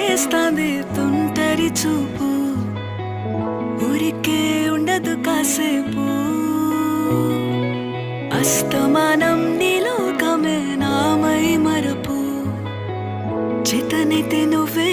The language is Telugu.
చేస్తాంది తుంటరి చూపు, ఊరికే ఉండదు కాసేపు. అస్తమానం నీలోకమే నామై మరపు, చేతనైతే నువ్వే